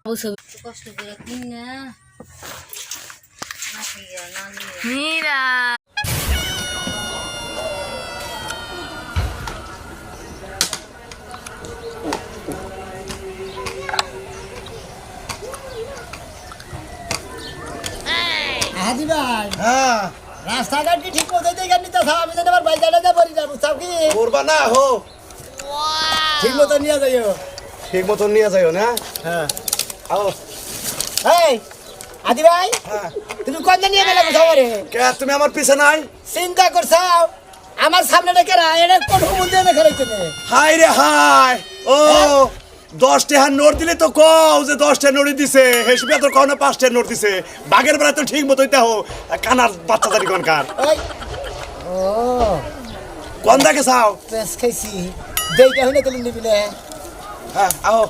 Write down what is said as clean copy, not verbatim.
কষ্ট করে কিন না মীরা হাজি ভাই হ্যাঁ রাস্তাঘাট কি ঠিক মতো দেখে নিতে চাও? আমি যেন আমার বাইজাটা যা বলি যাবো চাও কি করবা না হো ঠিক মতো নিয়ে যাইও। ঠিক মতন নিয়ে যাইও না হ্যাঁ আও এই হাজি ভাই হ্যাঁ তুমি কোন নিয়ে গেলে কোথাও রে? কে তুমি আমার পিছে নাই চিন্তা করছাও আমার সামনে রেখে এটা কোন মন্দিরে রেখে রাখতে হাই রে হাই ও 10 টাকার নোট দিলে তো কও যে 10 টাকা নোট দিছে হেসবে তো কও না 5 টাকার নোট দিছে বাগের বেলা তো ঠিক মতোই দেখো কানার বাচ্চা দাঁড়ি কোনকার ওই ও কোন দেখে চাও পেস খাইছি দেই কে হইলে তেল নিবি না হ্যাঁ আও